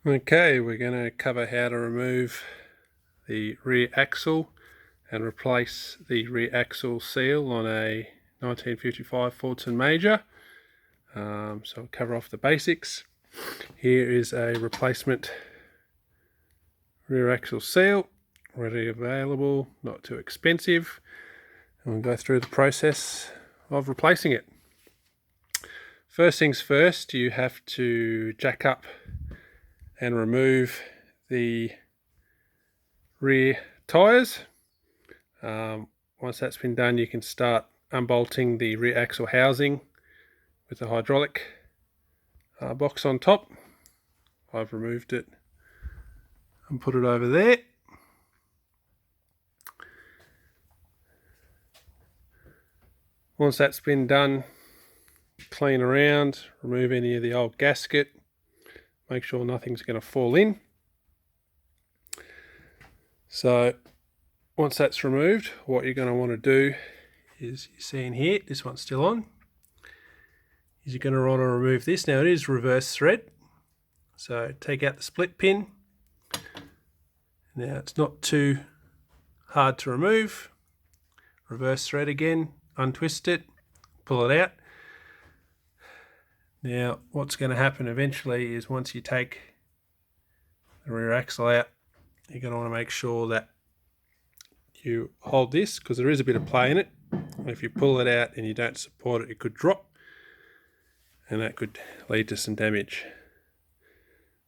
Okay, we're going to cover how to remove the rear axle and replace the rear axle seal on a 1955 Fordson Major. So I'll cover off the basics. Here is a replacement rear axle seal, readily available, not too expensive, and we'll go through the process of replacing it. First things first, you have to jack up and remove the rear tyres. Once that's been done, you can start unbolting the rear axle housing with the hydraulic box on top. I've removed it and put it over there. Once that's been done, clean around, remove any of the old gasket, make sure nothing's going to fall in. So once that's removed, what you're going to want to do is, you see in here, this one's still on, is you're going to want to remove this. Now it is reverse thread, so take out the split pin. Now it's not too hard to remove. Reverse thread again, untwist it, pull it out. Now what's going to happen eventually is once you take the rear axle out, you're going to want to make sure that you hold this, because there is a bit of play in it. If you pull it out and you don't support it, it could drop, and that could lead to some damage.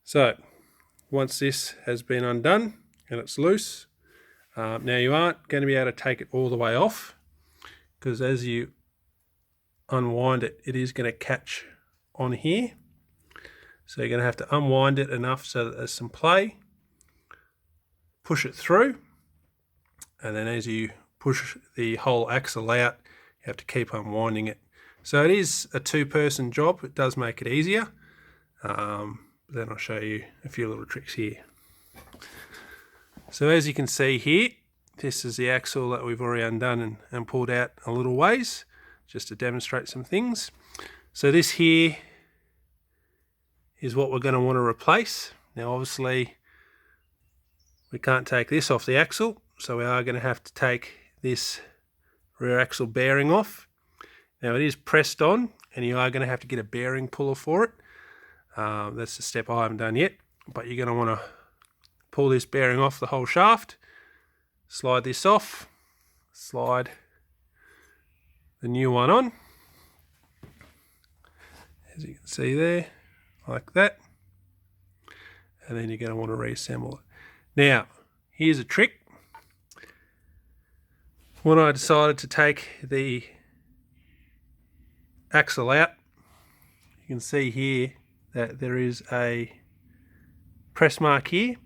So once this has been undone and it's loose, now you aren't going to be able to take it all the way off, because as you unwind it, it is going to catch on here. So you're going to have to unwind it enough so that there's some play, push it through, and then as you push the whole axle out, you have to keep unwinding it. So it is a two-person job. It does make it easier. Then I'll show you a few little tricks here. So as you can see here, this is the axle that we've already undone and pulled out a little ways, just to demonstrate some things. So this here is what we're going to want to replace. Now obviously we can't take this off the axle, so we are going to have to take this rear axle bearing off. Now it is pressed on, and you are going to have to get a bearing puller for it. That's the step I haven't done yet, but you're going to want to pull this bearing off the whole shaft, slide this off, slide the new one on, as you can see there, like that, and then you're going to want to reassemble it. Now here's a trick. When I decided to take the axle out, you can see here that there is a press mark here.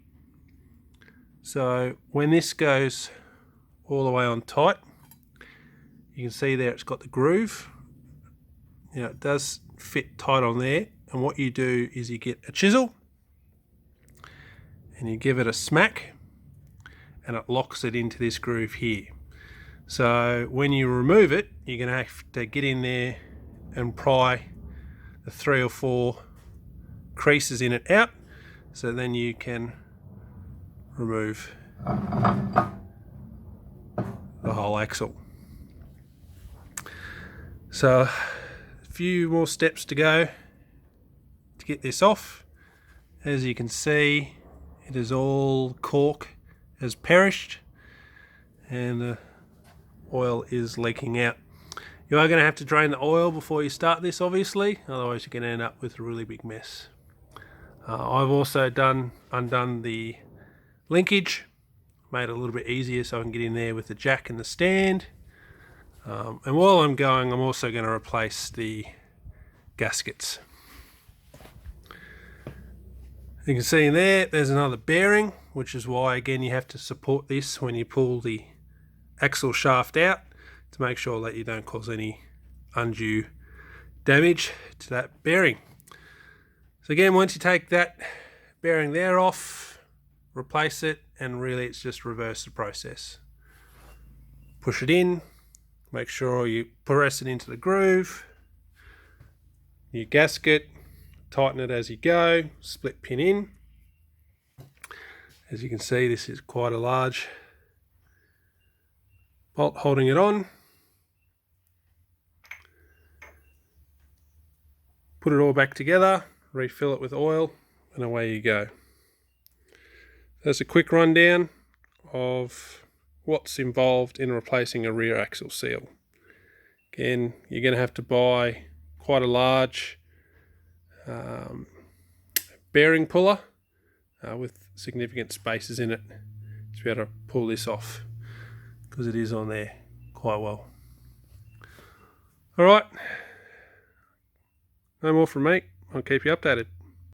So when this goes all the way on tight, you can see there it's got the groove. Now it does fit tight on there, and what you do is you get a chisel and you give it a smack, and it locks it into this groove here. So when you remove it, you're going to have to get in there and pry the 3 or 4 creases in it out, so then you can remove the whole axle. So a few more steps to go to get this off. As you can see, it is all cork has perished and the oil is leaking out. You are going to have to drain the oil before you start this, obviously, otherwise you're going to end up with a really big mess. I've also undone the linkage, made it a little bit easier so I can get in there with the jack and the stand. And while I'm going, I'm also going to replace the gaskets. You can see in there's another bearing, which is why again you have to support this when you pull the axle shaft out, to make sure that you don't cause any undue damage to that bearing. So again, once you take that bearing there off, replace it, and really it's just reverse the process. Push it in, make sure you press it into the groove, your gasket, tighten it as you go, split pin in, As you can see, this is quite a large bolt holding it on. Put it all back together, refill it with oil, and away you go. That's a quick rundown of what's involved in replacing a rear axle seal. Again, you're going to have to buy quite a large bearing puller with significant spaces in it to be able to pull this off, because it is on there quite well. Alright, no more from me. I'll keep you updated.